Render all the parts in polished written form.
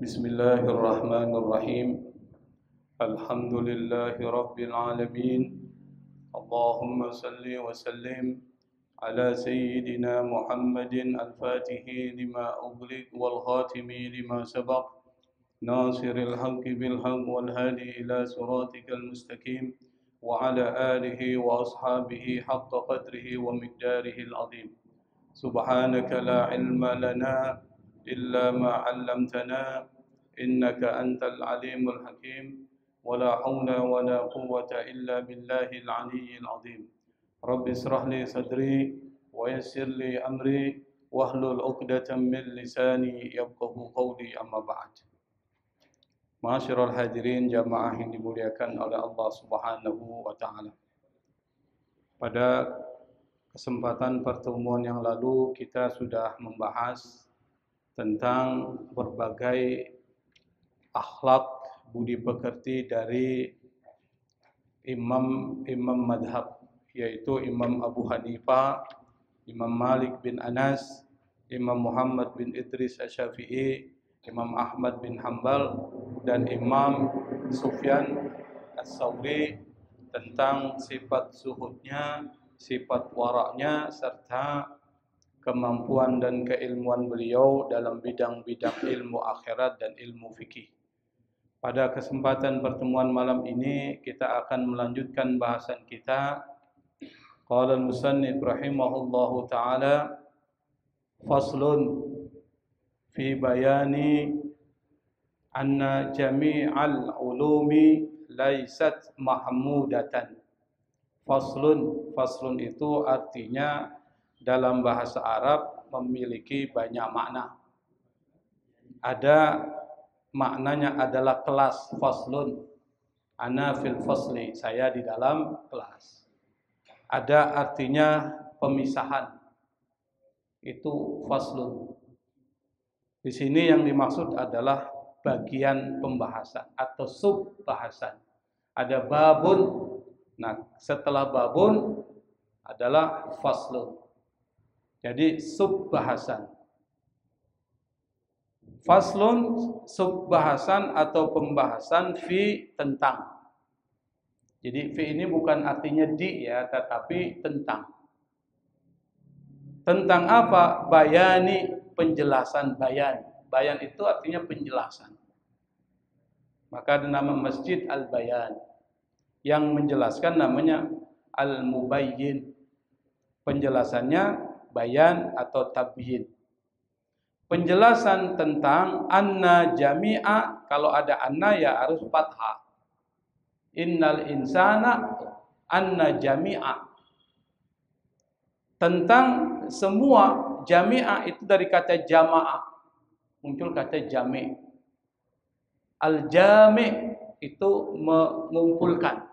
Bismillahirrahmanirrahim. Alhamdulillahi Rabbil Alamin. Allahumma salli wa sallim ala Sayyidina Muhammadin al-Fatihi lima ughliq wal khatimi lima sabaq nasiril haqqi bil haqq wal hadi ila siratikal mustaqim wa ala alihi wa ashabihi haqqa qadrihi wa miqdarihi al-azim. Subhanaka la ilma lana إلا ما علمتنا إنك أنت العليم الحكيم ولا حول ولا قوة إلا بالله العلي العظيم رب اشرح لي صدري ويسر لي أمري واحلل عقدة من لساني يفقهوا قولي أما بعد. Ma'asyiral hadirin jamaah yang dimuliakan oleh Allah Subhanahu wa taala. Pada kesempatan pertemuan yang lalu kita sudah membahas tentang berbagai akhlak budi pekerti dari imam madhab, yaitu Imam Abu Hanifah, Imam Malik bin Anas, Imam Muhammad bin Idris Asy-Syafi'i, Imam Ahmad bin Hanbal, dan Imam Sufyan Ats-Tsauri, tentang sifat zuhudnya, sifat waraknya, serta kemampuan dan keilmuan beliau dalam bidang-bidang ilmu akhirat dan ilmu fikih. Pada kesempatan pertemuan malam ini kita akan melanjutkan bahasan kita. Qala al-musannif rahimahullahu taala, faslun fi bayani anna jami'al ulumi laysat mahmudatan. Faslun itu artinya dalam bahasa Arab memiliki banyak makna. Ada maknanya adalah kelas, faslun. Ana fil fasli, saya di dalam kelas. Ada artinya pemisahan. Itu faslun. Di sini yang dimaksud adalah bagian pembahasan atau sub-bahasan. Ada babun. Nah, setelah babun adalah faslun. Jadi sub-bahasan. Faslun, sub-bahasan atau pembahasan fi tentang. Jadi fi ini bukan artinya di ya, tetapi tentang. Tentang apa? Bayani, penjelasan bayan. Bayan itu artinya penjelasan. Maka ada nama Masjid Al-Bayan. Yang menjelaskan namanya Al-Mubayyin. Penjelasannya bayan atau tabyin. Penjelasan tentang anna jami'a, kalau ada anna ya harus fathah. Innal insana anna jami'a. Tentang semua, jami'a itu dari kata jama'ah. Muncul kata jami'. Al-jami' itu mengumpulkan.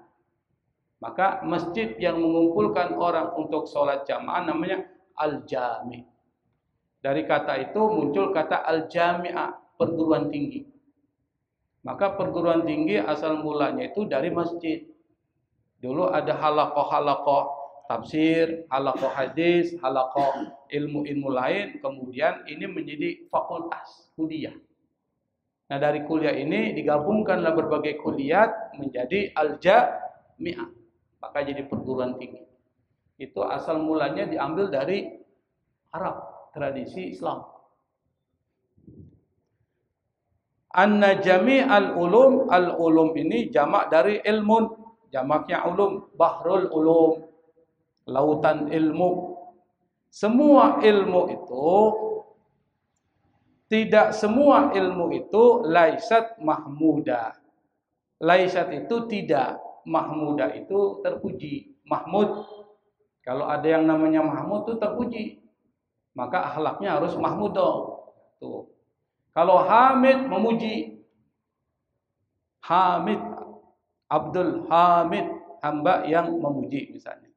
Maka masjid yang mengumpulkan orang untuk sholat jamaah namanya al-jami'. Dari kata itu muncul kata al-jami'ah, perguruan tinggi. Maka perguruan tinggi asal mulanya itu dari masjid. Dulu ada halaqah-halaqah tafsir, halaqah hadis, halaqah ilmu-ilmu lain. Kemudian ini menjadi fakultas, kuliah. Nah dari kuliah ini digabungkanlah berbagai kuliah menjadi al-jami'ah. Maka jadi perguruan tinggi. Itu asal mulanya diambil dari Arab, tradisi Islam. Anna jami'al ulum, al-ulum ini jamak dari ilmun, jamaknya ulum, bahrul ulum, lautan ilmu. Semua ilmu itu, tidak semua ilmu itu laisat mahmuda. Laisat itu tidak, mahmuda itu terpuji, mahmud. Kalau ada yang namanya mahmud itu terpuji, maka akhlaknya harus mahmudah. Tuh. Kalau hamid memuji, hamid, Abdul Hamid, hamba yang memuji misalnya.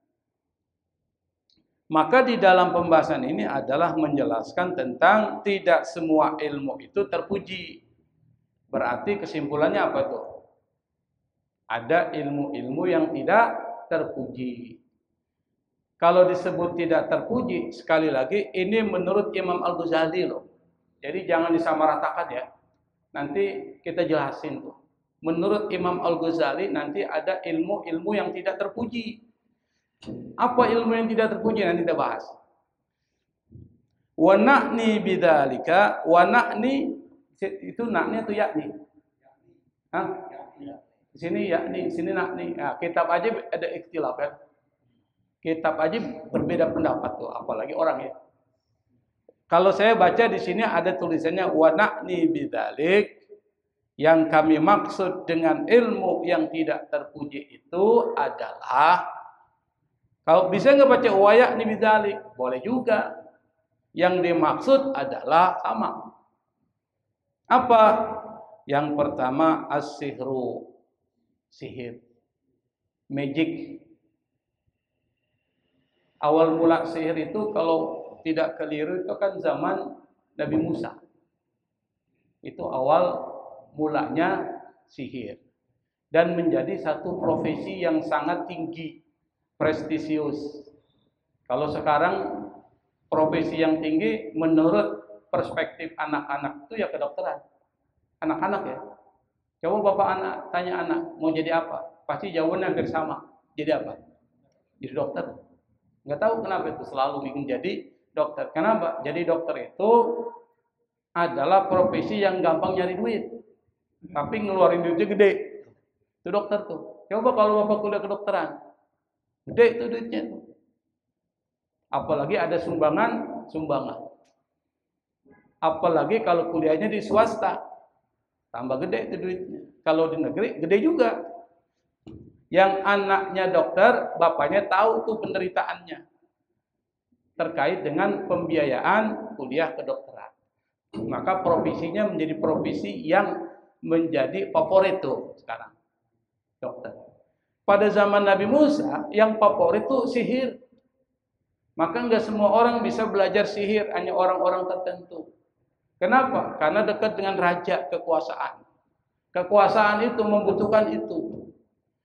Maka di dalam pembahasan ini adalah menjelaskan tentang tidak semua ilmu itu terpuji. Berarti kesimpulannya apa tuh? Ada ilmu-ilmu yang tidak terpuji. Kalau disebut tidak terpuji, sekali lagi ini menurut Imam Al-Ghazali loh. Jadi jangan disamaratakan ya. Nanti kita jelasin tuh. Menurut Imam Al-Ghazali nanti ada ilmu-ilmu yang tidak terpuji. Apa ilmu yang tidak terpuji nanti kita bahas. Wa na'ni bidzalika, wa na'ni itu na'ni atau yakni? Hah? Di sini yakni, di sini na'ni. Nah, kitab aja ada ikhtilaf ya. Kitab aja berbeda pendapat tuh, apalagi orang ya. Kalau saya baca di sini ada tulisannya wa na'ni bidzalik, yang kami maksud dengan ilmu yang tidak terpuji itu adalah, kalau bisa nggak baca wa ya'ni bidzalik, boleh juga. Yang dimaksud adalah sama. Apa? Yang pertama as-sihru, sihir, magic. Awal mula sihir itu kalau tidak keliru itu kan zaman Nabi Musa. Itu awal mulanya sihir. Dan menjadi satu profesi yang sangat tinggi, prestisius. Kalau sekarang profesi yang tinggi menurut perspektif anak-anak itu ya kedokteran. Anak-anak ya. Coba bapak anak tanya anak mau jadi apa? Pasti jawabannya hampir sama. Jadi apa? Jadi dokter. Nggak tahu kenapa itu selalu ingin jadi dokter. Kenapa? Jadi dokter itu adalah profesi yang gampang nyari duit. Tapi ngeluarin duitnya gede. Itu dokter tuh. Coba kalau bapak kuliah kedokteran. Gede itu duitnya tuh. Apalagi ada sumbangan. Apalagi kalau kuliahnya di swasta, tambah gede itu duitnya. Kalau di negeri, gede juga. Yang anaknya dokter, bapaknya tahu tuh penderitaannya terkait dengan pembiayaan kuliah kedokteran. Maka profesinya menjadi profesi yang menjadi favorit tuh sekarang, dokter. Pada zaman Nabi Musa, yang favorit tuh sihir. Maka enggak semua orang bisa belajar sihir, hanya orang-orang tertentu. Kenapa? Karena dekat dengan raja, kekuasaan. Kekuasaan itu membutuhkan itu.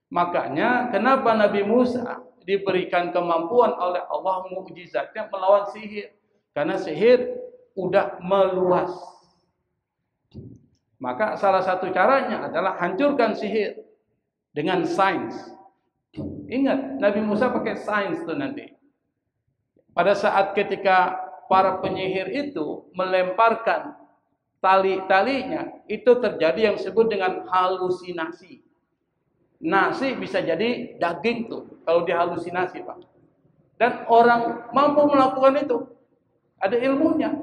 Makanya kenapa Nabi Musa diberikan kemampuan oleh Allah mukjizatnya melawan sihir? Karena sihir udah meluas. Maka salah satu caranya adalah hancurkan sihir dengan sains. Ingat, Nabi Musa pakai sains tuh nanti. Pada saat ketika para penyihir itu melemparkan tali-talinya, itu terjadi yang disebut dengan halusinasi. Nasi bisa jadi daging tuh kalau dihalusinasi, Pak. Dan orang mampu melakukan itu, ada ilmunya.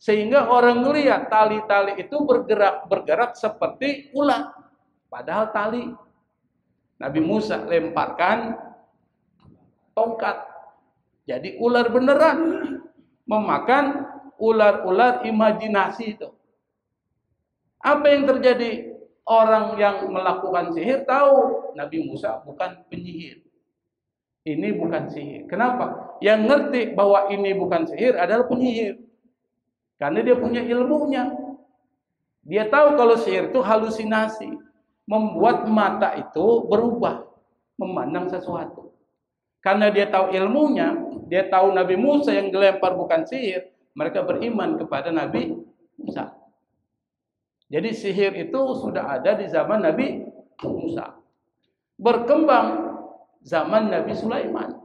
Sehingga orang melihat tali-tali itu bergerak seperti ular. Padahal tali. Nabi Musa lemparkan tongkat. Jadi ular beneran memakan ular-ular imajinasi itu. Apa yang terjadi? Orang yang melakukan sihir tahu Nabi Musa bukan penyihir. Ini bukan sihir. Kenapa? Yang ngerti bahwa ini bukan sihir adalah penyihir. Karena dia punya ilmunya. Dia tahu kalau sihir itu halusinasi. Membuat mata itu berubah. Memandang sesuatu. Karena dia tahu ilmunya. Dia tahu Nabi Musa yang dilempar bukan sihir. Mereka beriman kepada Nabi Musa. Jadi sihir itu sudah ada di zaman Nabi Musa. Berkembang zaman Nabi Sulaiman.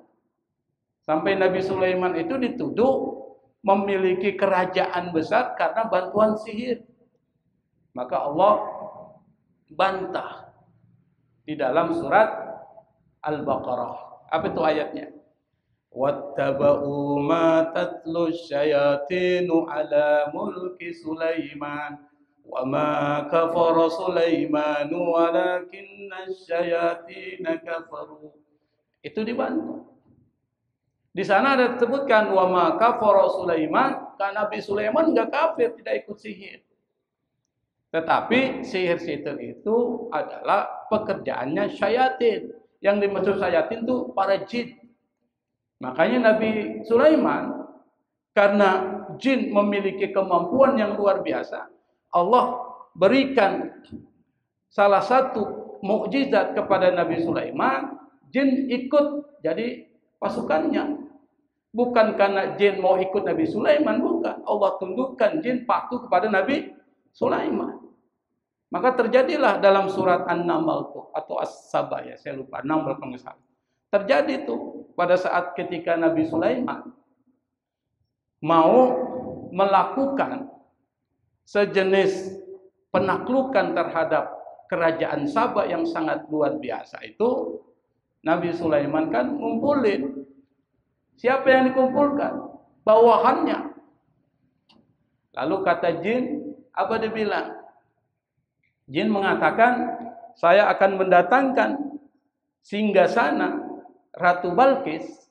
Sampai Nabi Sulaiman itu dituduh memiliki kerajaan besar karena bantuan sihir. Maka Allah bantah di dalam surat Al-Baqarah. Apa itu ayatnya? Wattaba'u ma tatlu syayatinu ala mulki Sulaiman. Wa ma kafara Sulaimanu walakinna syayatina kafaru. Itu dibantu. Di sana ada disebutkan wa ma kafara Sulaiman, karena Nabi Sulaiman enggak kafir, tidak ikut sihir. Tetapi sihir-sihir itu adalah pekerjaannya syayatin. Yang dimaksud syayatin itu para jin. Makanya Nabi Sulaiman karena jin memiliki kemampuan yang luar biasa, Allah berikan salah satu mukjizat kepada Nabi Sulaiman, jin ikut jadi pasukannya. Bukan karena jin mau ikut Nabi Sulaiman, bukan. Allah tundukkan jin patuh kepada Nabi Sulaiman. Maka terjadilah dalam surat An-Naml atau As-Saba, ya saya lupa, Naml kalau nggak salah. Terjadi tuh pada saat ketika Nabi Sulaiman mau melakukan sejenis penaklukan terhadap kerajaan Saba yang sangat luar biasa itu, Nabi Sulaiman kan ngumpulin. Siapa yang dikumpulkan? Bawahannya. Lalu kata jin, apa dia bilang? Jin mengatakan, saya akan mendatangkan singgasana Ratu Balkis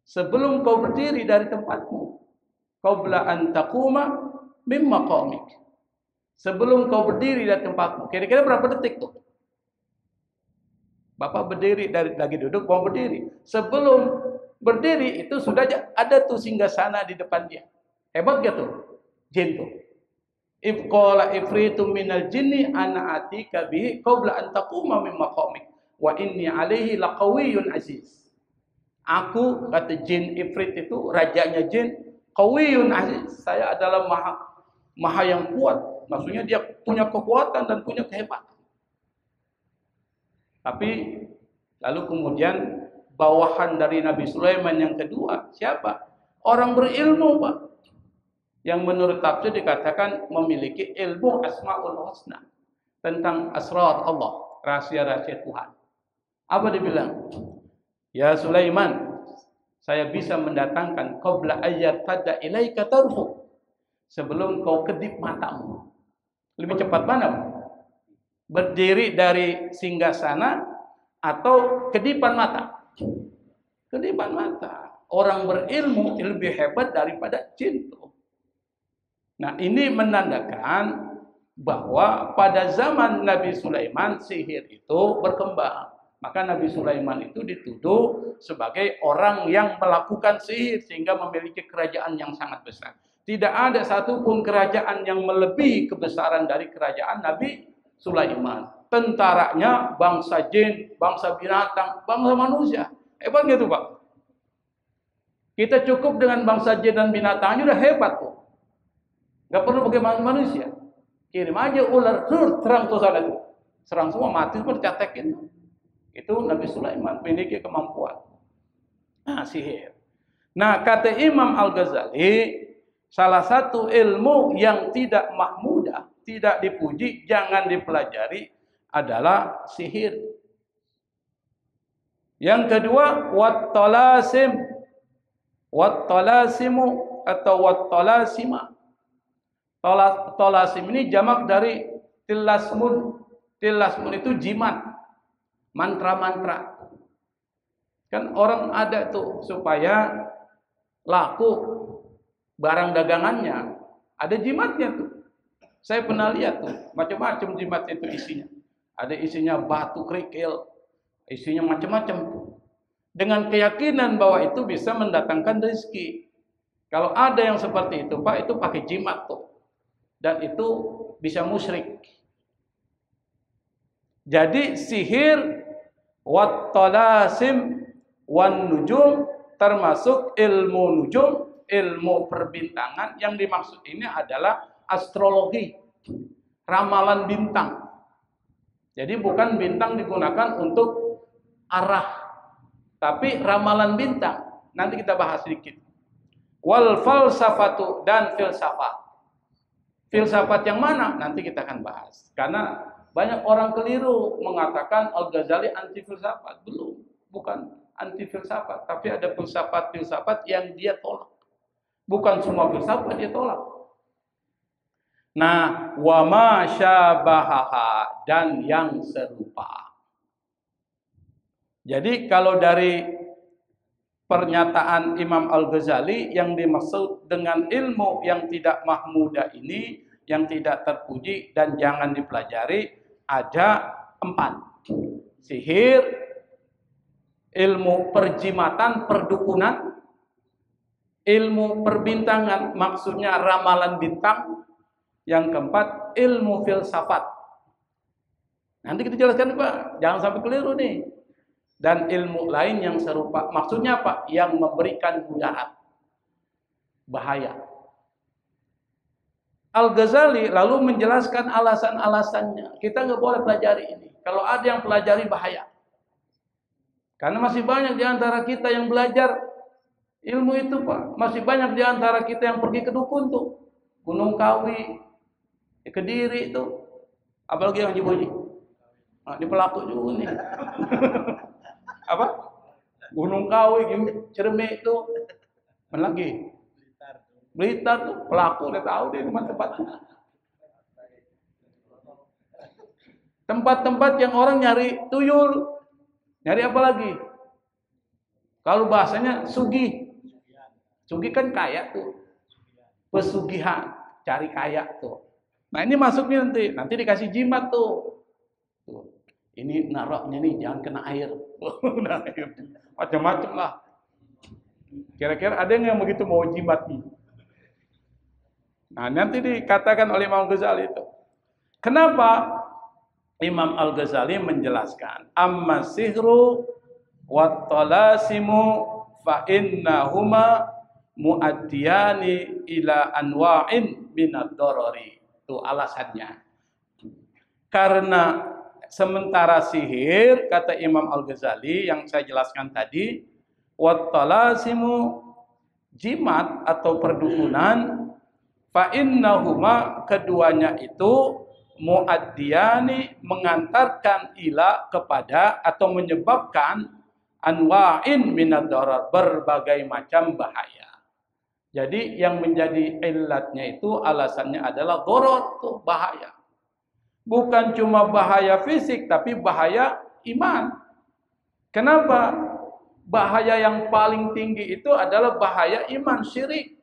sebelum kau berdiri dari tempatmu. Qabla an taquma min maqamik. Sebelum kau berdiri dari tempatmu. Kira-kira berapa detik tuh? Bapak berdiri dari lagi duduk, mau berdiri. Sebelum berdiri itu sudah ada tuh singgasana di depan dia. Hebat gak tuh? Jin tuh. If qala ifritu minal jinni ana atika bihi qabla an taquma min maqamik wa inni alaihi laqawiyyun aziz. Aku, kata jin ifrit itu rajanya jin, qawiyyun aziz. Saya adalah maha yang kuat. Maksudnya dia punya kekuatan dan punya kehebatan. Tapi lalu kemudian bawahan dari Nabi Sulaiman yang kedua siapa? Orang berilmu, Pak. Yang menurut tafsir dikatakan memiliki ilmu Asmaul Husna, tentang asrar Allah, rahasia-rahasia Tuhan. Apa dibilang? Ya Sulaiman, saya bisa mendatangkan qabla ayyartadda ilaika tarfu, sebelum kau kedip matamu. Lebih cepat mana? Berdiri dari singgasana atau kedipan mata? Kedipan mata. Orang berilmu lebih hebat daripada jin. Nah, ini menandakan bahwa pada zaman Nabi Sulaiman sihir itu berkembang. Maka Nabi Sulaiman itu dituduh sebagai orang yang melakukan sihir sehingga memiliki kerajaan yang sangat besar. Tidak ada satupun kerajaan yang melebihi kebesaran dari kerajaan Nabi Sulaiman. Tentaranya bangsa jin, bangsa binatang, bangsa manusia. Hebat gitu, Pak. Kita cukup dengan bangsa jin dan binatangnya udah hebat tuh. Gak perlu pakai manusia. Kirim aja ular, terang tuh sana tuh. Serang semua, mati pun catekin. Itu Nabi Sulaiman memiliki kemampuan. Nah, sihir. Nah, kata Imam Al-Ghazali, salah satu ilmu yang tidak mahmudah, tidak dipuji, jangan dipelajari adalah sihir. Yang kedua, wat-talasim. Wat-talasimu atau wat-talasima. Tolasim ini jamak dari tilasmun. Tilasmun itu jimat, mantra-mantra. Kan orang ada tuh supaya laku barang dagangannya, ada jimatnya tuh. Saya pernah lihat tuh, macam-macam jimat itu isinya. Ada isinya batu kerikil, isinya macam-macam tuh. Dengan keyakinan bahwa itu bisa mendatangkan rezeki. Kalau ada yang seperti itu, Pak, itu pakai jimat tuh. Dan itu bisa musyrik. Jadi sihir, wat-talasim, wan-nujum, termasuk ilmu nujum, ilmu perbintangan. Yang dimaksud ini adalah astrologi, ramalan bintang. Jadi bukan bintang digunakan untuk arah, tapi ramalan bintang. Nanti kita bahas sedikit. Wal falsafatu, dan filsafat. Filsafat yang mana? Nanti kita akan bahas. Karena banyak orang keliru mengatakan Al-Ghazali anti filsafat. Belum, bukan anti filsafat, tapi ada filsafat-filsafat yang dia tolak. Bukan semua filsafat dia tolak. Nah, wa ma syabahaha, dan yang serupa. Jadi kalau dari pernyataan Imam Al-Ghazali, yang dimaksud dengan ilmu yang tidak mahmudah ini, yang tidak terpuji dan jangan dipelajari, ada 4. Sihir, ilmu perjimatan, perdukunan, ilmu perbintangan, maksudnya ramalan bintang. Yang keempat, ilmu filsafat. Nanti kita jelaskan, Pak, jangan sampai keliru nih. Dan ilmu lain yang serupa. Maksudnya apa? Yang memberikan mudarat, bahaya. Al-Ghazali lalu menjelaskan alasan-alasannya. Kita nggak boleh pelajari ini. Kalau ada yang pelajari bahaya. Karena masih banyak di antara kita yang belajar ilmu itu, Pak. Masih banyak di antara kita yang pergi ke dukun tuh. Gunung Kawi, di Kediri itu. Apalagi yang Jiboji. Nah, di pelaku juga nih. Apa? Gunung Kawi, Cerme itu. Mana lagi? Blitar tuh, pelaku udah tahu deh tempat-tempatnya. Tempat-tempat yang orang nyari tuyul. Nyari apa lagi? Kalau bahasanya sugih. Sugih kan kaya tuh. Pesugihan, cari kaya tuh. Nah ini masuknya nanti dikasih jimat tuh. Tuh. Ini naroknya nih, jangan kena air. Macam-macam lah. Kira-kira ada yang begitu mau jimat nih? Nah nanti dikatakan oleh Imam Ghazali itu. Kenapa Imam Al-Ghazali menjelaskan amma sihru wa talasimu fa innahuma muaddiyani ila anwa'in minad darari. Itu alasannya. Karena sementara sihir, kata Imam Al-Ghazali yang saya jelaskan tadi, wa talasimu, jimat atau perdukunan, fa innahuma, keduanya itu muaddiyani, mengantarkan ila kepada atau menyebabkan anwa'in minad darar, berbagai macam bahaya. Jadi yang menjadi illatnya itu alasannya adalah darar, tuh bahaya. Bukan cuma bahaya fisik tapi bahaya iman. Kenapa? Bahaya yang paling tinggi itu adalah bahaya iman, syirik.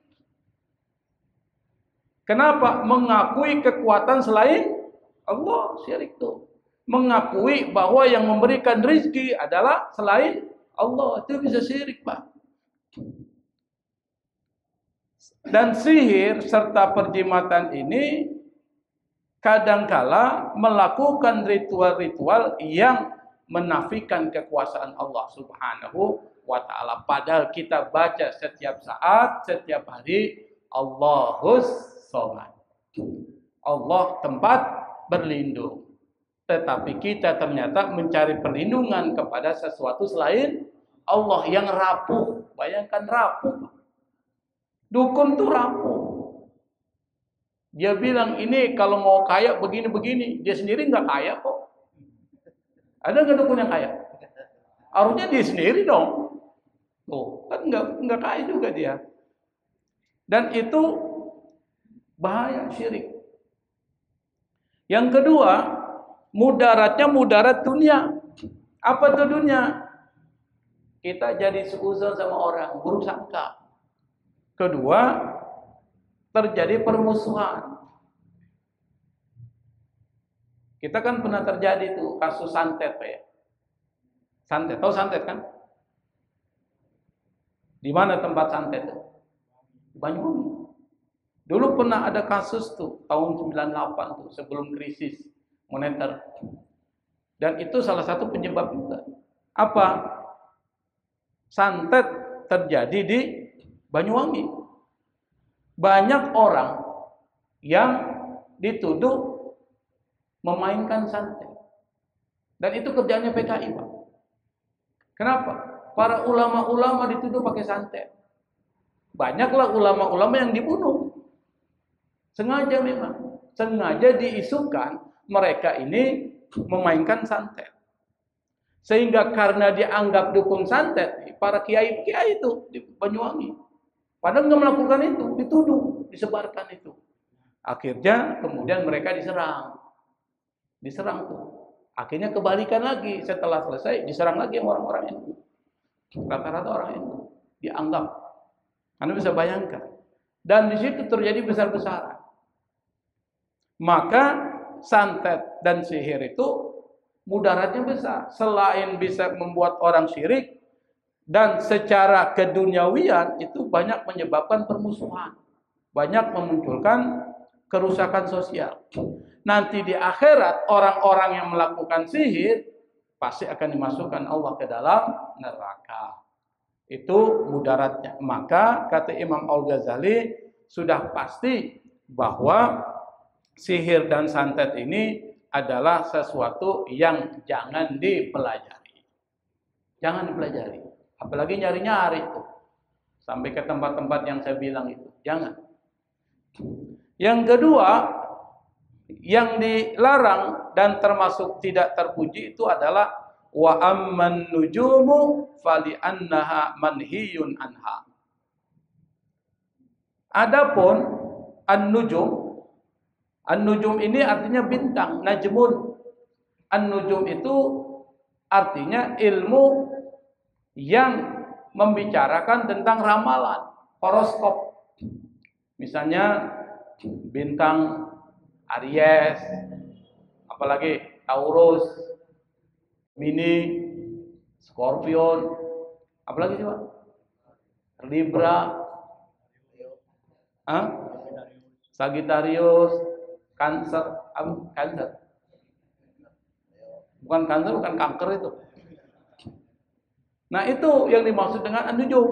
Kenapa? Mengakui kekuatan selain Allah, syirik itu. Mengakui bahwa yang memberikan rezeki adalah selain Allah, itu bisa syirik, Pak. Dan sihir serta perjimatan ini kadangkala melakukan ritual-ritual yang menafikan kekuasaan Allah Subhanahu wa ta'ala. Padahal kita baca setiap saat, setiap hari, Allahus Somad. Allah tempat berlindung. Tetapi kita ternyata mencari perlindungan kepada sesuatu selain Allah yang rapuh. Bayangkan rapuh. Dukun tuh rapuh. Dia bilang ini kalau mau kaya begini-begini. Dia sendiri nggak kaya kok. Ada nggak dukun yang kaya? Harusnya dia sendiri dong. Tuh, kan nggak kaya juga dia. Dan itu bahaya syirik. Yang kedua, mudaratnya mudarat dunia. Apa tuh dunia? Kita jadi seuzon sama orang, buruk sangka. Kedua, terjadi permusuhan. Kita kan pernah terjadi tuh kasus santet ya. Santet, tahu santet kan? Di mana tempat santet tuh? Banyuwangi. Dulu pernah ada kasus tuh tahun 98 tuh sebelum krisis moneter. Dan itu salah satu penyebab juga. Apa? Santet terjadi di Banyuwangi. Banyak orang yang dituduh memainkan santet. Dan itu kerjanya PKI, Pak. Kenapa? Para ulama-ulama dituduh pakai santet. Banyaklah ulama-ulama yang dibunuh. Sengaja memang. Sengaja diisukan mereka ini memainkan santet. Sehingga karena dianggap dukun santet, para kiai-kiai itu di Banyuwangi. Padahal nggak melakukan itu, dituduh, disebarkan itu. Akhirnya kemudian mereka diserang. Diserang tuh. Akhirnya kebalikan lagi setelah selesai, diserang lagi orang-orang itu. Rata-rata orang itu dianggap. Anda bisa bayangkan. Dan di situ terjadi besar-besaran. Maka santet dan sihir itu mudaratnya besar. Selain bisa membuat orang syirik, dan secara keduniawian itu banyak menyebabkan permusuhan. Banyak memunculkan kerusakan sosial. Nanti di akhirat orang-orang yang melakukan sihir pasti akan dimasukkan Allah ke dalam neraka. Itu mudaratnya. Maka kata Imam Al-Ghazali sudah pasti bahwa sihir dan santet ini adalah sesuatu yang jangan dipelajari. Jangan dipelajari. Apalagi nyari-nyari itu. Sampai ke tempat-tempat yang saya bilang itu. Jangan. Yang kedua, yang dilarang dan termasuk tidak terpuji itu adalah wa amman nujumu fali annaha manhiyun anha. Adapun an-nujum ini artinya bintang, najmun. An-nujum itu artinya ilmu yang membicarakan tentang ramalan, horoskop. Misalnya bintang Aries, apalagi Taurus, Mini, Scorpion, apalagi sih Pak? Libra, Sagittarius, Cancer, Cancer. Bukan Cancer, bukan kanker itu. Nah itu yang dimaksud dengan an-nujum,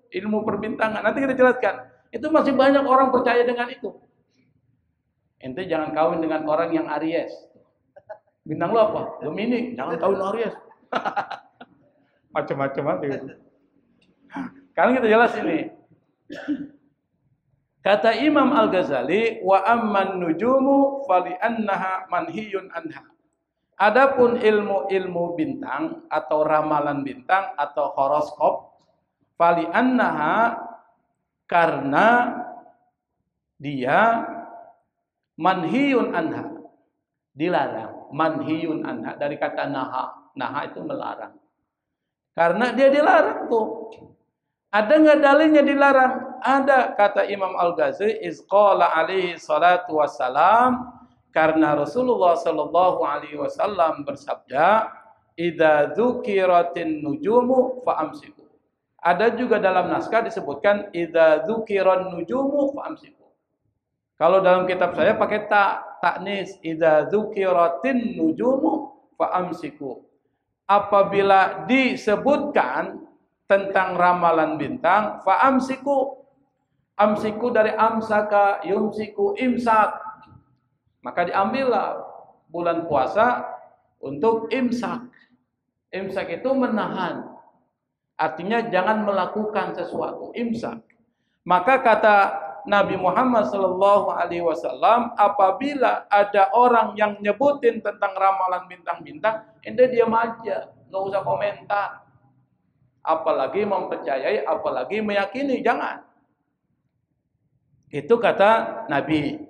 ilmu perbintangan. Nanti kita jelaskan. Itu masih banyak orang percaya dengan itu. Ente jangan kawin dengan orang yang Aries. Bintang lo apa? Gemini. Jangan kawin Aries. Macam-macam aja. Sekarang kita jelas ini. Kata Imam Al-Ghazali, wa amman nujumu fali annaha manhiyun anha. Adapun ilmu-ilmu bintang atau ramalan bintang atau horoskop, fali annaha, karena dia manhiyun anha, dilarang. Manhiyun anha dari kata naha. Naha itu melarang. Karena dia dilarang tuh. Ada nggak dalilnya dilarang? Ada, kata Imam Al-Ghazali, izqala alaihi salatu wassalam, karena Rasulullah sallallahu alaihi wasallam bersabda, idza dzukiratin nujumu fa'amsiku. Ada juga dalam naskah disebutkan idza dzukiran nujumu fa'amsiku. Kalau dalam kitab saya pakai taknis, idza dzukiratin nujumu fa'amsiku. Apabila disebutkan tentang ramalan bintang, fa'amsiku. Amsiku dari amsaka, yumsiku, imsak. Maka diambillah bulan puasa untuk imsak. Imsak itu menahan. Artinya jangan melakukan sesuatu. Imsak. Maka kata Nabi Muhammad SAW, apabila ada orang yang nyebutin tentang ramalan bintang-bintang, ente diam aja, nggak usah komentar. Apalagi mempercayai, apalagi meyakini, jangan. Itu kata Nabi.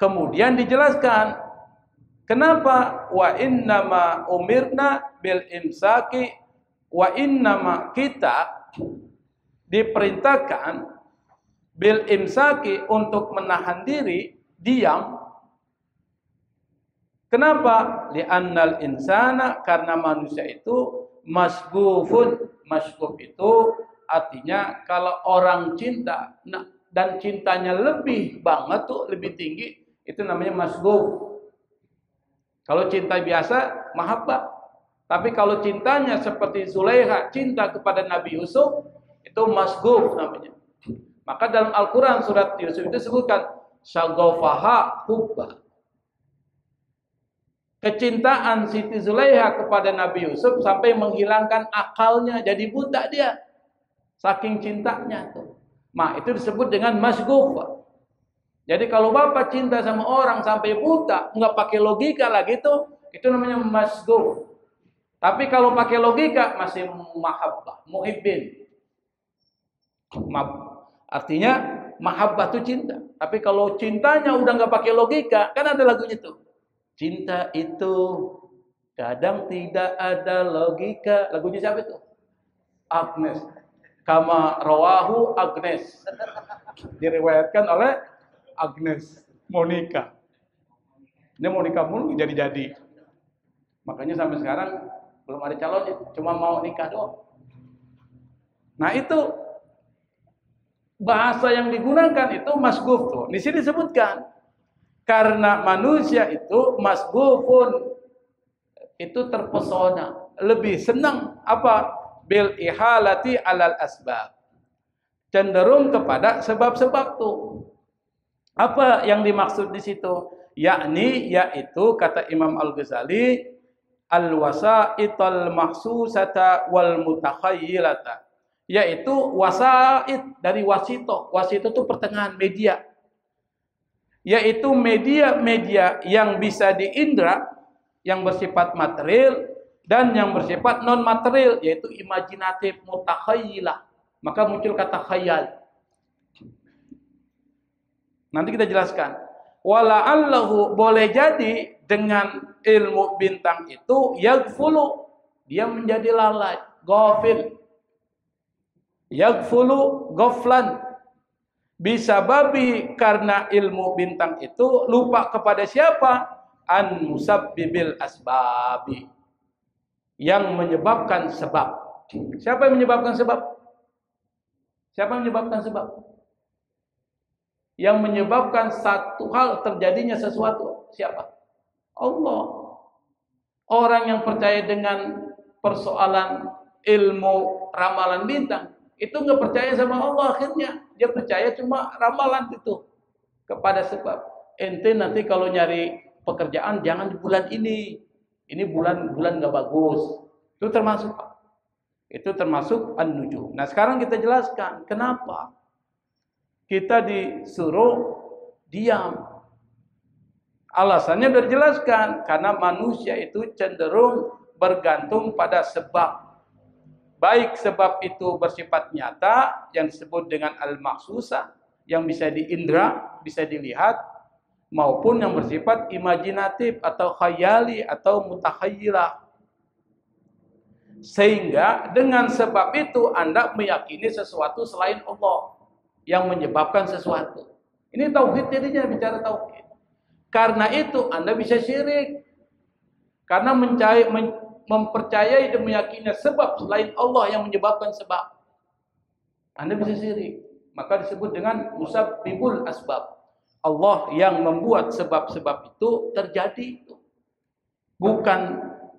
Kemudian dijelaskan, kenapa wa innama umirna bil imsaki, wa innama kita diperintahkan bil imsaki untuk menahan diri, diam. Kenapa? Li'annal insana, karena manusia itu masgufun. Masguf itu artinya kalau orang cinta, nah, dan cintanya lebih banget tuh, lebih tinggi, itu namanya masguf. Kalau cinta biasa, mahabbah. Tapi kalau cintanya seperti Zulaikha, cinta kepada Nabi Yusuf, itu masguf namanya. Maka dalam Al-Quran surat Yusuf itu disebutkan syaghafaha hubba. Kecintaan Siti Zulaikha kepada Nabi Yusuf sampai menghilangkan akalnya, jadi buta dia. Saking cintanya tuh. Nah, itu disebut dengan masguf. Jadi kalau bapak cinta sama orang sampai buta, nggak pakai logika lagi tuh, itu namanya masguf. Tapi kalau pakai logika masih mahabbah, muhibbin. Artinya mahabbah itu cinta. Tapi kalau cintanya udah nggak pakai logika, kan ada lagunya tuh. Cinta itu kadang tidak ada logika. Lagunya siapa itu? Agnes. Kama rawahu Agnes. Diriwayatkan oleh Agnes Monica. Ini Monica mulu jadi-jadi. Makanya sampai sekarang belum ada calonnya, cuma mau nikah doang. Nah itu bahasa yang digunakan itu masguf tuh. Di sini disebutkan karena manusia itu masgufun, itu terpesona, lebih senang apa? Bil ihalati alal asbab. Cenderung kepada sebab-sebab tuh. Apa yang dimaksud di situ? Yakni yaitu kata Imam Al-Ghazali al-wasaitul mahsusata wal mutakhayyilata. Yaitu wasait dari wasito. Wasito itu pertengahan media. Yaitu media-media yang bisa diindra, yang bersifat material dan yang bersifat non material, yaitu imajinatif, mutakhayyilah. Maka muncul kata khayal. Nanti kita jelaskan. Wala'allahu, boleh jadi dengan ilmu bintang itu yaghfulu, dia menjadi lalai, ghafil. Yaghfulu ghaflan. Bisa babi karena ilmu bintang itu lupa kepada siapa? An musabbibil asbabi. Yang menyebabkan sebab. Siapa yang menyebabkan sebab? Siapa yang menyebabkan sebab? Yang menyebabkan satu hal terjadinya sesuatu. Siapa? Allah. Orang yang percaya dengan persoalan ilmu ramalan bintang, itu nggak percaya sama Allah akhirnya. Dia percaya cuma ramalan itu. Kepada sebab. Ente nanti kalau nyari pekerjaan jangan di bulan ini. Ini bulan nggak bagus. Itu termasuk Pak. Itu termasuk an-nujum. Nah sekarang kita jelaskan kenapa kita disuruh diam. Alasannya sudah dijelaskan. Karena manusia itu cenderung bergantung pada sebab. Baik sebab itu bersifat nyata yang disebut dengan al-mahsusah, yang bisa diindra, bisa dilihat, maupun yang bersifat imajinatif atau khayali atau mutakhayyilah. Sehingga dengan sebab itu Anda meyakini sesuatu selain Allah yang menyebabkan sesuatu. Ini tauhid jadinya, bicara tauhid. Karena itu Anda bisa syirik. Karena mempercayai dan meyakini sebab selain Allah yang menyebabkan sebab. Anda bisa syirik. Maka disebut dengan musabbibul asbab. Allah yang membuat sebab-sebab itu terjadi. Bukan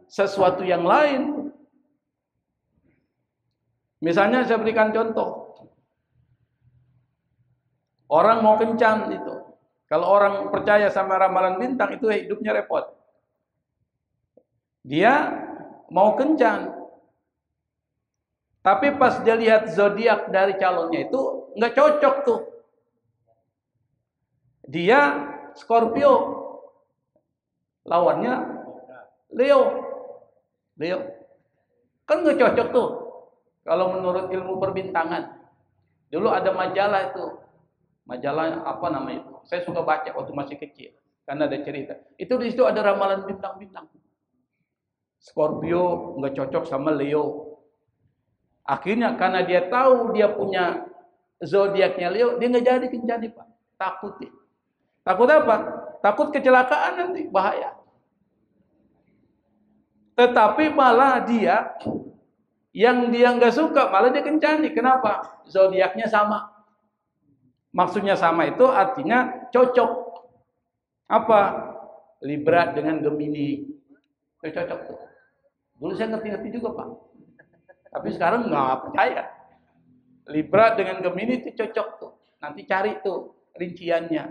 sesuatu yang lain. Misalnya saya berikan contoh. Orang mau kencan itu. Kalau orang percaya sama ramalan bintang itu hidupnya repot. Dia mau kencan. Tapi pas dia lihat zodiak dari calonnya itu nggak cocok tuh. Dia Scorpio. Lawannya Leo. Leo. Kan nggak cocok tuh. Kalau menurut ilmu perbintangan. Dulu ada majalah itu. Majalah apa namanya itu? Saya suka baca waktu masih kecil. Karena ada cerita. Itu di situ ada ramalan bintang-bintang. Scorpio nggak cocok sama Leo. Akhirnya karena dia tahu dia punya zodiaknya Leo, dia nggak jadi kencan Pak. Takut dia. Takut apa? Takut kecelakaan nanti, bahaya. Tetapi malah dia yang dia nggak suka malah dia kencani. Kenapa? Zodiaknya sama. Maksudnya sama itu artinya cocok. Apa? Libra dengan Gemini. Itu cocok tuh. Dulu saya ngerti-ngerti juga Pak. Tapi sekarang nggak percaya. Libra dengan Gemini itu cocok tuh. Nanti cari tuh rinciannya.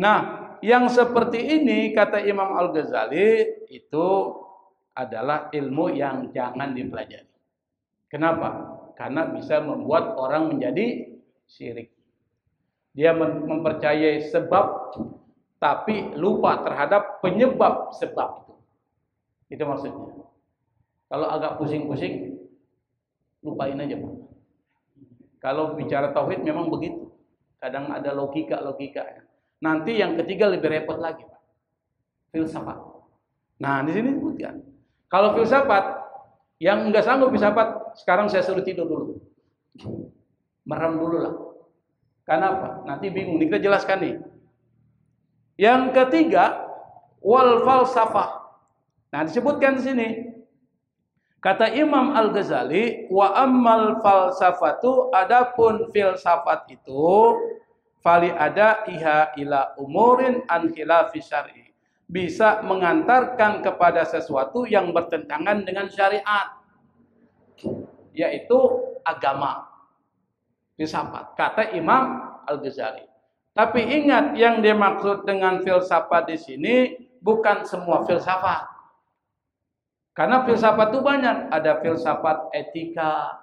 Nah, yang seperti ini kata Imam Al-Ghazali itu adalah ilmu yang jangan dipelajari. Kenapa? Karena bisa membuat orang menjadi syirik. Dia mempercayai sebab tapi lupa terhadap penyebab sebab itu. Itu maksudnya. Kalau agak pusing-pusing, lupain aja Pak. Kalau bicara tauhid memang begitu. Kadang ada logika-logika. Nanti yang ketiga lebih repot lagi Pak. Filsafat. Nah di sini disebutkan. Kalau filsafat, yang nggak sanggup filsafat, sekarang saya suruh tidur dulu. Merem dulu lah. Kenapa? Nanti bingung. Kita jelaskan nih. Yang ketiga, wal falsafah. Nah, disebutkan di sini. Kata Imam Al-Ghazali, wa ammal falsafatu, adapun filsafat itu fali ada iha ila umurin an khilafi syar'i. Bisa mengantarkan kepada sesuatu yang bertentangan dengan syariat, yaitu agama. Filsafat. Kata Imam Al-Ghazali. Tapi ingat, yang dimaksud dengan filsafat di sini bukan semua filsafat. Karena filsafat itu banyak, ada filsafat etika,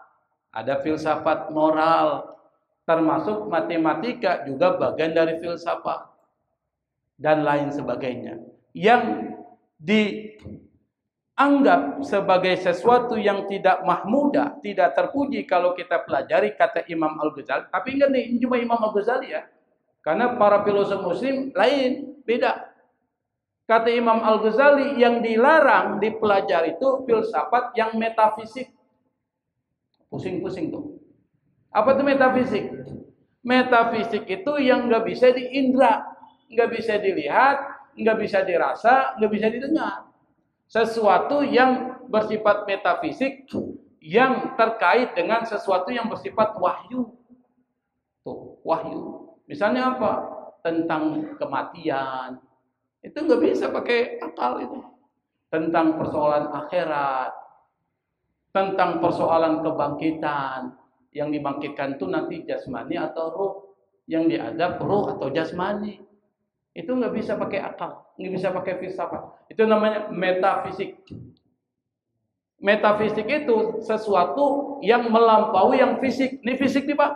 ada filsafat moral, termasuk matematika juga bagian dari filsafat dan lain sebagainya. Yang dianggap sebagai sesuatu yang tidak mahmudah, tidak terpuji kalau kita pelajari, kata Imam Al-Ghazali. Tapi ingat nih, ini cuma Imam Al-Ghazali ya. Karena para filosof muslim lain, beda. Kata Imam Al-Ghazali, yang dilarang dipelajari itu filsafat yang metafisik. Pusing-pusing tuh. Apa itu metafisik? Metafisik itu yang nggak bisa diindra, nggak bisa dilihat, nggak bisa dirasa, nggak bisa didengar. Sesuatu yang bersifat metafisik yang terkait dengan sesuatu yang bersifat wahyu. Tuh, wahyu. Misalnya apa? Tentang kematian. Itu nggak bisa pakai akal itu. Tentang persoalan akhirat, tentang persoalan kebangkitan, yang dibangkitkan itu nanti jasmani atau ruh, yang diadab ruh atau jasmani. Itu nggak bisa pakai akal, nggak bisa pakai filsafat. Itu namanya metafisik. Metafisik itu sesuatu yang melampaui yang fisik. Ini fisik nih Pak.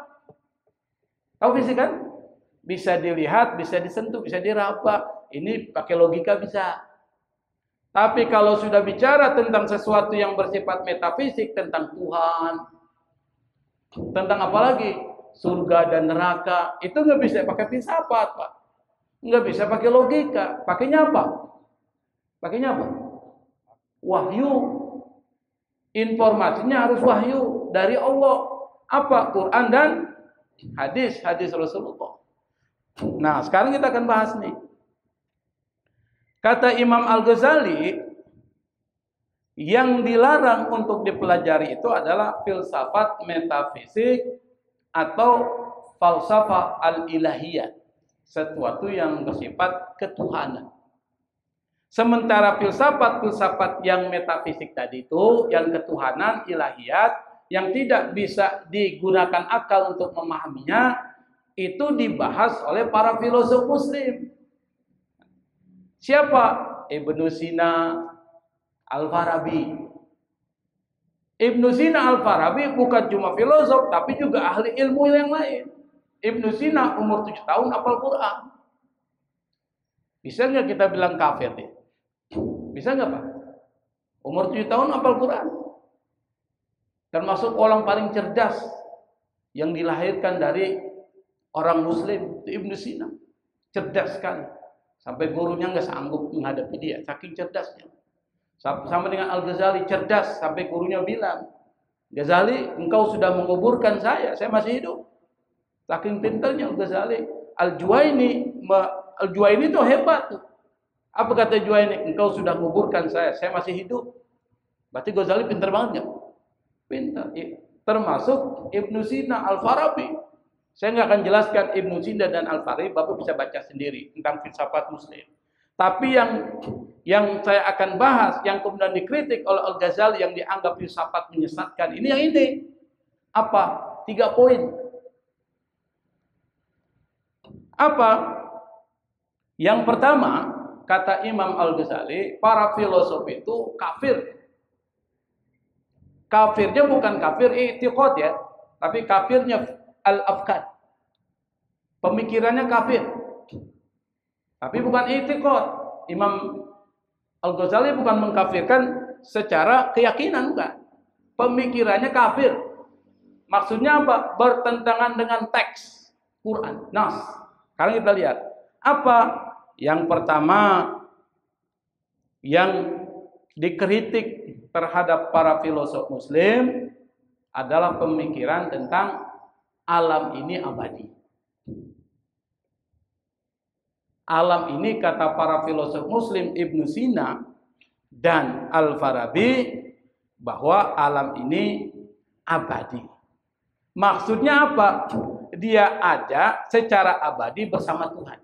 Tahu fisik kan? Bisa dilihat, bisa disentuh, bisa diraba. Ini pakai logika bisa. Tapi kalau sudah bicara tentang sesuatu yang bersifat metafisik, tentang Tuhan, tentang apa lagi? Surga dan neraka, itu nggak bisa pakai filsafat, Pak. Nggak bisa pakai logika. Pakainya apa? Pakainya apa? Wahyu. Informasinya harus wahyu dari Allah. Apa? Quran dan hadis Rasulullah. Nah, sekarang kita akan bahas nih. Kata Imam Al-Ghazali, yang dilarang untuk dipelajari itu adalah filsafat metafisik atau falsafah al-ilahiyah, sesuatu yang bersifat ketuhanan. Sementara filsafat yang metafisik tadi itu, yang ketuhanan, ilahiyat, yang tidak bisa digunakan akal untuk memahaminya, itu dibahas oleh para filosof muslim. Siapa? Ibnu Sina, Al-Farabi. Ibnu Sina Al-Farabi bukan cuma filosof, tapi juga ahli ilmu yang lain. Ibnu Sina umur 7 tahun hafal Quran. Bisa nggak kita bilang kafir nih? Bisa nggak Pak? Umur 7 tahun hafal Quran. Termasuk orang paling cerdas yang dilahirkan dari orang muslim, itu Ibnu Sina. Cerdas sekali. Sampai gurunya nggak sanggup menghadapi dia, saking cerdasnya. Sama dengan Al-Ghazali, cerdas sampai gurunya bilang, Ghazali, engkau sudah menguburkan saya masih hidup. Saking pintarnya Al-Ghazali. Al-Juwaini itu hebat tuh. Apa kata Juwaini? Engkau sudah menguburkan saya masih hidup. Berarti Ghazali pintar banget nggak? Pintar. Termasuk Ibnu Sina, Al-Farabi. Saya nggak akan jelaskan Ibnu Sina dan Al-Farabi, Bapak bisa baca sendiri tentang filsafat muslim. Tapi yang saya akan bahas, yang kemudian dikritik oleh Al-Ghazali, yang dianggap filsafat menyesatkan, ini yang ini. Apa? 3 poin. Apa? Yang pertama, kata Imam Al-Ghazali, para filosof itu kafir. Kafirnya bukan kafir i'tiqad ya, tapi kafirnya al-afkar. Pemikirannya kafir. Tapi bukan i'tiqad. Imam Al-Ghazali bukan mengkafirkan secara keyakinan, bukan. Pemikirannya kafir. Maksudnya apa? Bertentangan dengan teks Quran, nas. Sekarang kita lihat. Apa? Yang pertama yang dikritik terhadap para filosof muslim adalah pemikiran tentang alam ini abadi. Alam ini, kata para filosof muslim Ibnu Sina dan Al-Farabi, bahwa alam ini abadi. Maksudnya apa? Dia ada secara abadi bersama Tuhan.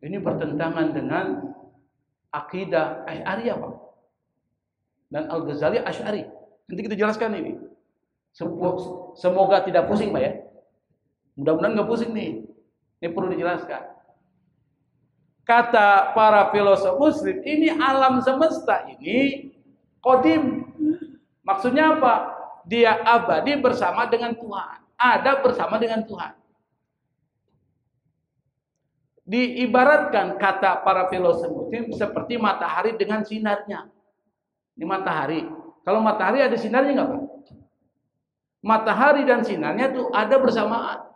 Ini bertentangan dengan akidah Asy'ariyah, Pak. Dan Al-Ghazali Asy'ari. Nanti kita jelaskan ini. Semoga tidak pusing, Pak ya. Mudah-mudahan nggak pusing nih. Ini perlu dijelaskan. Kata para filosof muslim, ini alam semesta ini qadim. Maksudnya apa? Dia abadi bersama dengan Tuhan. Ada bersama dengan Tuhan. Diibaratkan kata para filosof muslim seperti matahari dengan sinarnya. Ini matahari. Kalau matahari ada sinarnya nggak Pak? Matahari dan sinarnya itu ada bersamaan.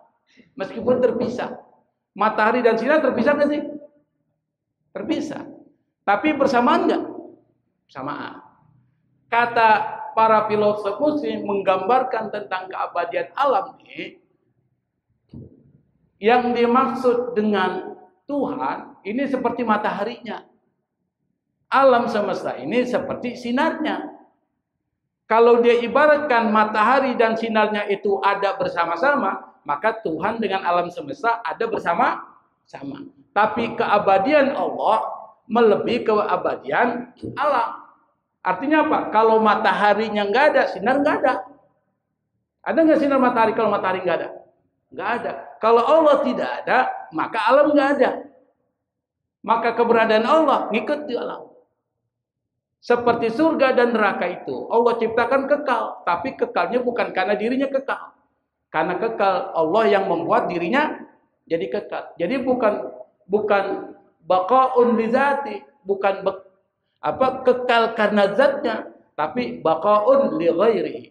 Meskipun terpisah. Matahari dan sinar terpisah nggak sih? Terpisah. Tapi bersamaan nggak? Bersamaan. Kata para filosof muslim menggambarkan tentang keabadian alam ini. Yang dimaksud dengan Tuhan ini seperti mataharinya. Alam semesta ini seperti sinarnya. Kalau dia ibaratkan matahari dan sinarnya itu ada bersama-sama, maka Tuhan dengan alam semesta ada bersama-sama. Tapi keabadian Allah melebihi keabadian alam. Artinya apa? Kalau mataharinya nggak ada, sinar nggak ada. Ada nggak sinar matahari kalau matahari nggak ada? Nggak ada. Kalau Allah tidak ada, maka alam nggak ada. Maka keberadaan Allah ngikut di alam. Seperti surga dan neraka itu, Allah ciptakan kekal. Tapi kekalnya bukan karena dirinya kekal. Karena kekal Allah yang membuat dirinya jadi kekal. Jadi bukan baqaun li zati, bukan kekal karena zatnya, tapi baqaun li ghairihi.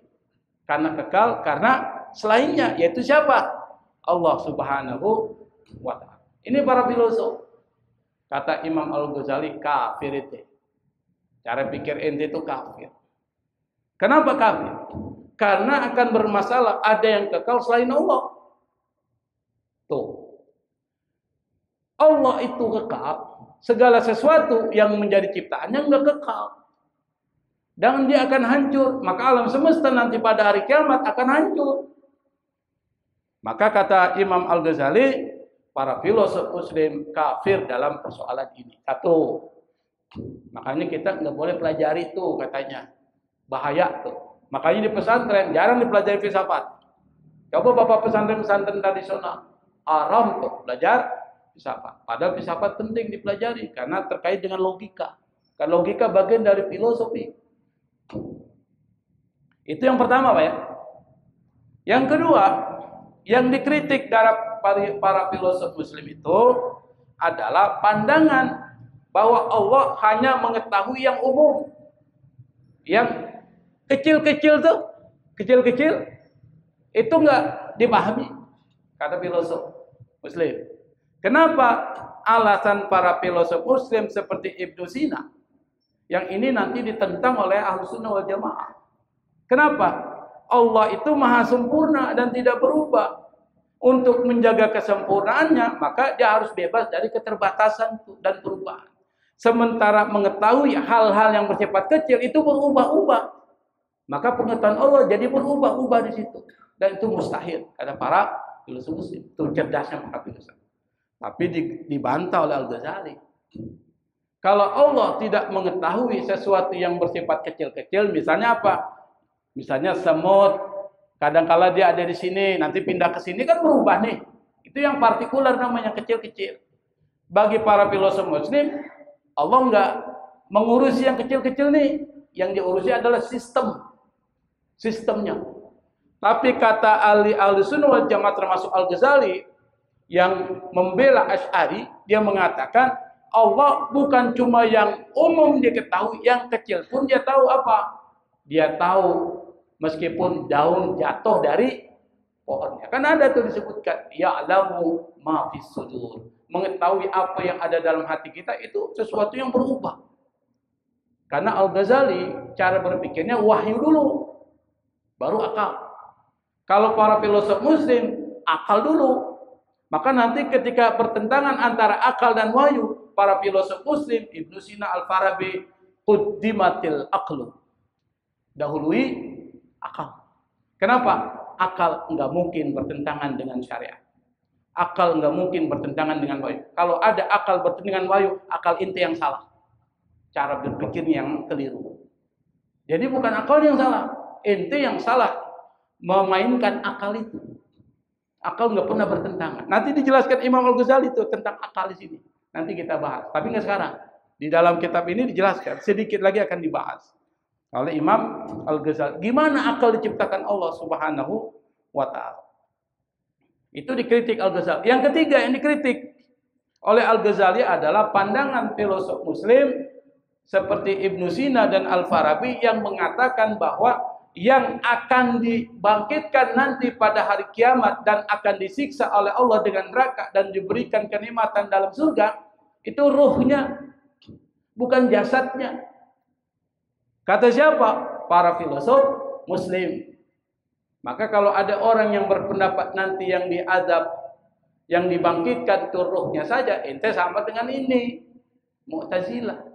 Karena kekal karena selainnya, yaitu siapa? Allah Subhanahu wa ta'ala. Ini para filosof. Kata Imam Al-Ghazali, kafir itu. Cara pikir ente itu kafir. Kenapa kafir? Karena akan bermasalah ada yang kekal selain Allah. Tuh. Allah itu kekal. Segala sesuatu yang menjadi ciptaannya enggak kekal. Dan dia akan hancur. Maka alam semesta nanti pada hari kiamat akan hancur. Maka kata Imam Al-Ghazali, para filosof muslim kafir dalam persoalan ini. Satu. Makanya kita nggak boleh pelajari itu katanya. Bahaya tuh. Makanya di pesantren jarang dipelajari filsafat. Coba bapak pesantren-pesantren tradisional. Haram tuh belajar filsafat. Padahal filsafat penting dipelajari. Karena terkait dengan logika. Kan logika bagian dari filosofi. Itu yang pertama Pak ya. Yang kedua. Yang dikritik dari para filosof muslim itu adalah pandangan bahwa Allah hanya mengetahui yang umum. Yang kecil-kecil tuh, kecil-kecil itu enggak dipahami kata filosof muslim. Kenapa? Alasan para filosof muslim seperti Ibnu Sina yang ini nanti ditentang oleh Ahlussunnah wal Jamaah. Kenapa? Allah itu maha sempurna dan tidak berubah. Untuk menjaga kesempurnaannya, maka dia harus bebas dari keterbatasan dan perubahan. Sementara mengetahui hal-hal yang bersifat kecil itu berubah-ubah. Maka pengetahuan Allah jadi berubah-ubah di situ. Dan itu mustahil. Kata para filosof muslim. Itu cerdasnya para filosof. Tapi dibantah oleh Al-Ghazali. Kalau Allah tidak mengetahui sesuatu yang bersifat kecil-kecil, misalnya apa? Misalnya semut. Kadang-kala dia ada di sini, nanti pindah ke sini kan berubah nih. Itu yang partikular namanya kecil-kecil. Bagi para filosof muslim, Allah enggak mengurusi yang kecil-kecil nih. Yang diurusi adalah sistemnya. Tapi kata Ahlussunnah wal Jamaah termasuk Al-Ghazali yang membela Asy'ari, dia mengatakan Allah bukan cuma yang umum dia ketahui, yang kecil pun dia tahu apa? Dia tahu meskipun daun jatuh dari pohonnya. Kan ada tuh disebutkan ya'lamu ma fis sudur. Mengetahui apa yang ada dalam hati kita itu sesuatu yang berubah. Karena Al-Ghazali cara berpikirnya wahyu dulu, baru akal. Kalau para filosof muslim akal dulu. Maka nanti ketika pertentangan antara akal dan wahyu, para filosof muslim Ibnu Sina, Al-Farabi, quddimatil aqlu. Dahului akal. Kenapa? Akal enggak mungkin bertentangan dengan syariat. Akal enggak mungkin bertentangan dengan wahyu. Kalau ada akal bertentangan dengan wahyu, akal inti yang salah. Cara berpikir yang keliru. Jadi bukan akal yang salah, inti yang salah memainkan akal itu. Akal nggak pernah bertentangan. Nanti dijelaskan Imam Al-Ghazali itu tentang akal di sini. Nanti kita bahas. Tapi nggak sekarang. Di dalam kitab ini dijelaskan. Sedikit lagi akan dibahas oleh Imam Al-Ghazali. Gimana akal diciptakan Allah Subhanahu wa Ta'ala? Itu dikritik Al-Ghazali. Yang ketiga yang dikritik oleh Al-Ghazali adalah pandangan filosof Muslim seperti Ibnu Sina dan Al-Farabi yang mengatakan bahwa yang akan dibangkitkan nanti pada hari kiamat dan akan disiksa oleh Allah dengan neraka dan diberikan kenikmatan dalam surga, itu ruhnya, bukan jasadnya. Kata siapa? Para filosof Muslim. Maka kalau ada orang yang berpendapat nanti yang diazab, yang dibangkitkan itu ruhnya saja, ente sama dengan ini, Mu'tazilah.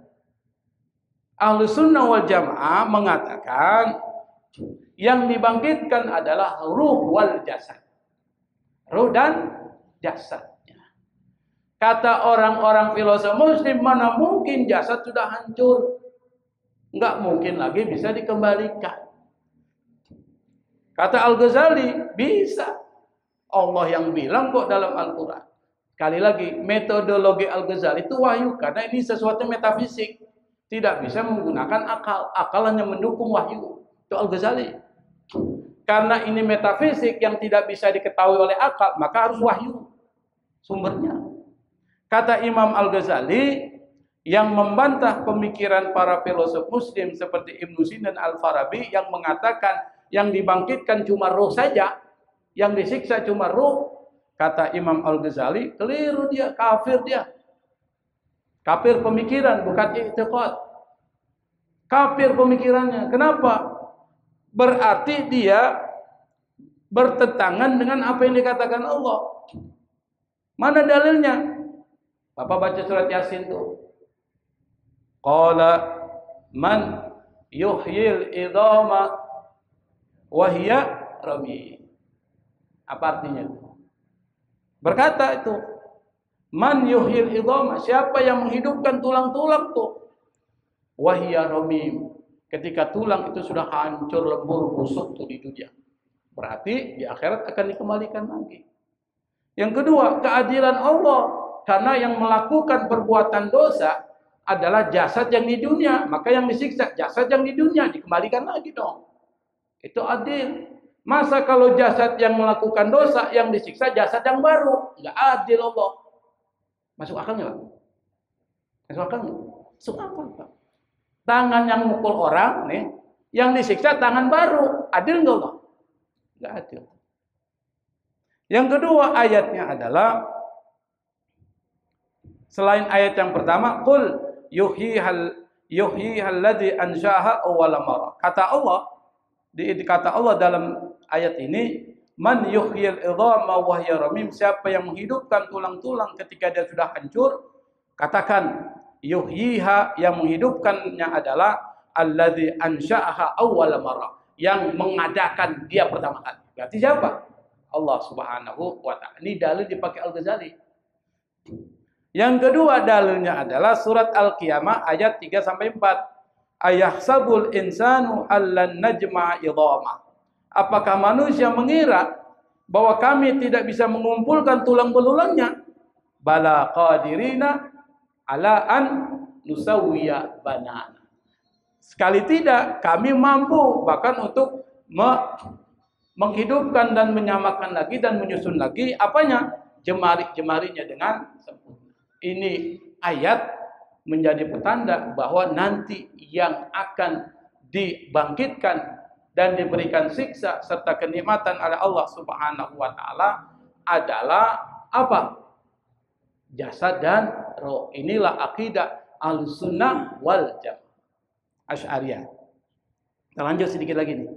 Ahlus Sunnah wal Jamaah mengatakan yang dibangkitkan adalah ruh wal jasad. Ruh dan jasadnya. Kata orang-orang filosof Muslim, mana mungkin jasad sudah hancur. Enggak mungkin lagi bisa dikembalikan. Kata Al-Ghazali, bisa. Allah yang bilang kok dalam Al-Quran. Sekali lagi, metodologi Al-Ghazali itu wahyu. Karena ini sesuatu metafisik. Tidak bisa menggunakan akal. Akal hanya mendukung wahyu. Itu Al-Ghazali. Karena ini metafisik yang tidak bisa diketahui oleh akal, maka harus wahyu sumbernya. Kata Imam Al-Ghazali yang membantah pemikiran para filosof Muslim seperti Ibnu Sina dan Al-Farabi yang mengatakan yang dibangkitkan cuma ruh saja, yang disiksa cuma ruh. Kata Imam Al-Ghazali, keliru dia, kafir dia. Kafir pemikiran, bukan i'tiqad. Kafir pemikirannya. Kenapa? Berarti dia bertentangan dengan apa yang dikatakan Allah. Mana dalilnya? Bapak baca surat Yasin tuh. Qala man yuhyil idhama wa hiya ramim. Apa artinya itu? Berkata itu, man yuhyil idhama, siapa yang menghidupkan tulang-tulang tuh? Wa hiya ramim. Ketika tulang itu sudah hancur, lebur, busuk tuh di dunia. Berarti di akhirat akan dikembalikan lagi. Yang kedua, keadilan Allah. Karena yang melakukan perbuatan dosa adalah jasad yang di dunia. Maka yang disiksa jasad yang di dunia, dikembalikan lagi dong. Itu adil. Masa kalau jasad yang melakukan dosa, yang disiksa jasad yang baru? Nggak adil Allah. Masuk akal nggak? Masuk akal nggak? Masuk akal, Pak. Tangan yang mukul orang nih, yang disiksa tangan baru, adil nggak Allah? Nggak adil. Yang kedua ayatnya adalah selain ayat yang pertama, qul yuhyihal ladzi anshaha awwala marrah. Kata Allah dalam ayat ini, man yuhyil idhama wa hiya ramim, siapa yang menghidupkan tulang-tulang ketika dia sudah hancur, katakan yuhyiha, yang menghidupkannya adalah alladzi ansha'aha awwala marrah, yang mengadakan dia pertama kali. Berarti siapa? Allah Subhanahu wa Ta'ala. Ini dalil dipakai Al-Ghazali. Yang kedua dalilnya adalah surat Al-Qiyamah ayat 3 sampai 4. Ayahsabul insanu allan najma'a idhama. Apakah manusia mengira bahwa kami tidak bisa mengumpulkan tulang belulangnya? Bala qadirina ala an nusawwiya banana. Sekali tidak, kami mampu bahkan untuk menghidupkan dan menyamakan lagi dan menyusun lagi apanya? Jemari-jemarinya dengan sempurna. Ini ayat menjadi petanda bahwa nanti yang akan dibangkitkan dan diberikan siksa serta kenikmatan oleh Allah Subhanahu wa Ta'ala adalah apa? Jasad dan roh. Inilah akidah Ahlussunnah wal Jamaah Asy'ariyah. Kita lanjut sedikit lagi nih.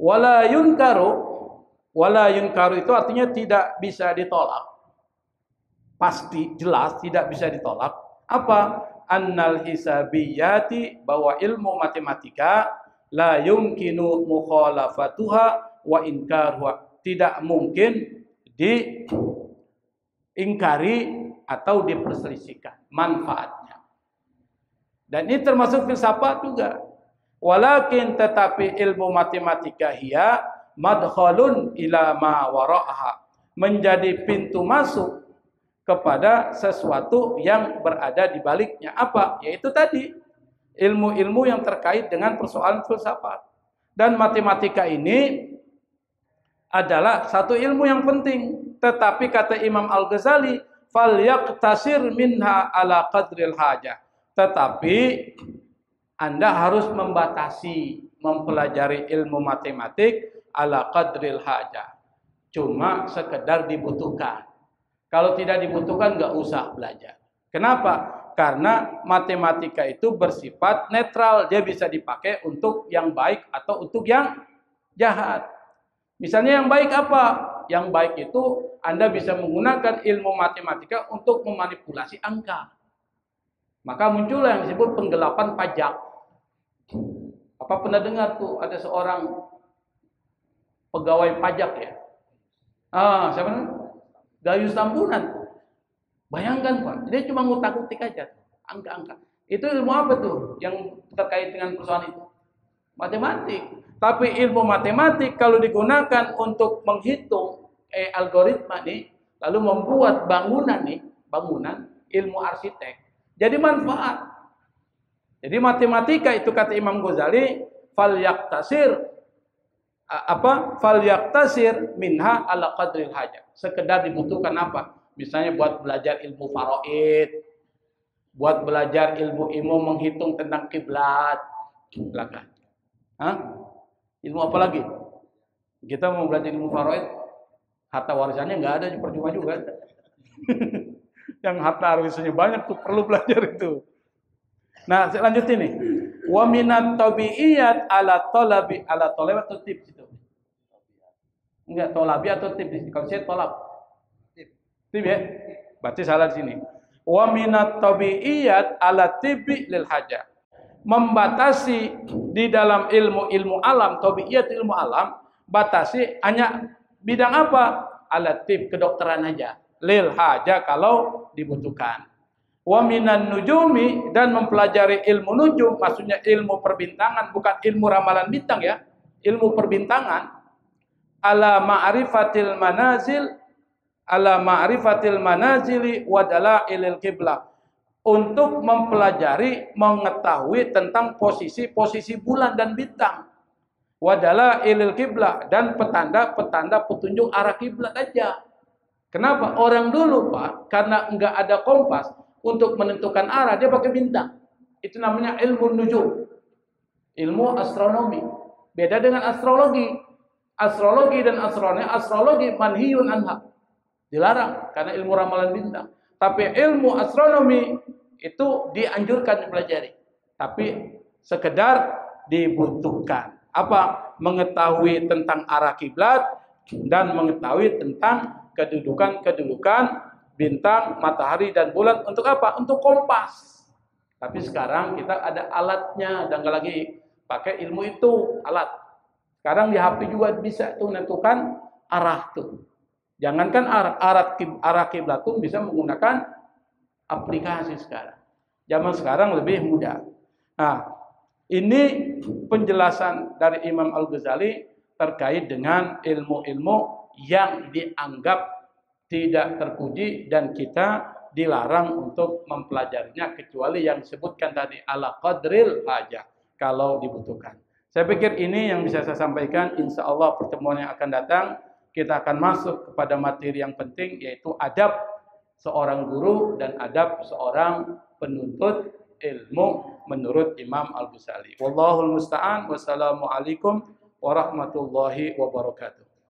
Wala yunkaru itu artinya tidak bisa ditolak. Pasti jelas tidak bisa ditolak. Apa? Annal hisabiyati, bahwa ilmu matematika la yumkinu mukhalafatuha wa inkaruha, tidak mungkin diingkari atau diperselisihkan manfaatnya. Dan ini termasuk filsafat juga. Walakin tetapi ilmu matematika hiya madkhalun ila ma wara'aha, menjadi pintu masuk kepada sesuatu yang berada di baliknya. Apa? Yaitu tadi ilmu-ilmu yang terkait dengan persoalan filsafat. Dan matematika ini adalah satu ilmu yang penting. Tetapi kata Imam Al-Ghazali, falyaqtasir minha ala qadril hajah. Tetapi Anda harus membatasi mempelajari ilmu matematik ala qadril hajah. Cuma sekedar dibutuhkan. Kalau tidak dibutuhkan nggak usah belajar. Kenapa? Karena matematika itu bersifat netral. Dia bisa dipakai untuk yang baik atau untuk yang jahat. Misalnya yang baik apa? Yang baik itu Anda bisa menggunakan ilmu matematika untuk memanipulasi angka. Maka muncullah yang disebut penggelapan pajak. Apa pernah dengar tuh ada seorang pegawai pajak ya? Siapa namanya? Gayus Tambunan. Bayangkan Pak, dia cuma ngutak-ngutik aja, angka-angka. Itu ilmu apa tuh yang terkait dengan persoalan itu? Matematik. Tapi ilmu matematik kalau digunakan untuk menghitung algoritma nih, lalu membuat bangunan ilmu arsitek, jadi manfaat. Jadi matematika itu kata Imam Ghazali, falyaqtasir minha ala qadril hajah. Sekedar dibutuhkan apa? Misalnya buat belajar ilmu faraid, buat belajar ilmu menghitung tentang kiblat, silakan. Ilmu apa lagi? Kita mau belajar ilmu faraid, harta warisannya nggak ada, percuma juga. Yang harta warisannya banyak tuh perlu belajar itu. Nah, saya lanjut ini. Wa minat tabi'iyat ala talabi ala talab atau tips itu. Enggak, tolabi atau tips. Kalau saya tolab. Tip ya? Berarti salah di sini. Wa minat tabi'iyat ala tibi lil hajah. Membatasi di dalam ilmu alam, tabi'iyat ilmu alam, batasi hanya bidang apa? Ala tib, kedokteran aja. Lil hajah kalau dibutuhkan. Wa minan nujumi, dan mempelajari ilmu nujum, maksudnya ilmu perbintangan, bukan ilmu ramalan bintang ya. Ilmu perbintangan. Ala ma'rifatil manazili wa dalailil qiblah, untuk mempelajari, mengetahui tentang posisi bulan dan bintang, wa dalailil qiblah, dan petanda petunjuk arah kiblat aja. Kenapa? Orang dulu Pak, karena enggak ada kompas untuk menentukan arah, dia pakai bintang. Itu namanya ilmu nujum, ilmu astronomi. Beda dengan astrologi. Astrologi dan astrologi manhiyun anha, dilarang karena ilmu ramalan bintang. Tapi ilmu astronomi itu dianjurkan dipelajari. Tapi sekedar dibutuhkan. Apa? Mengetahui tentang arah kiblat dan mengetahui tentang kedudukan bintang, matahari dan bulan. Untuk apa? Untuk kompas. Tapi sekarang kita ada alatnya, dan nggak lagi pakai ilmu itu, alat. Sekarang di HP juga bisa tuh menentukan arah tuh. Jangankan arah kiblat pun bisa menggunakan aplikasi sekarang. Zaman sekarang lebih mudah. Nah, ini penjelasan dari Imam Al-Ghazali terkait dengan ilmu-ilmu yang dianggap tidak terpuji dan kita dilarang untuk mempelajarinya, kecuali yang disebutkan tadi ala qadril hajah, kalau dibutuhkan. Saya pikir ini yang bisa saya sampaikan. Insya Allah pertemuan yang akan datang kita akan masuk kepada materi yang penting, yaitu adab seorang guru dan adab seorang penuntut ilmu menurut Imam Al-Ghazali. Wallahul musta'an. Wassalamualaikum warahmatullahi wabarakatuh.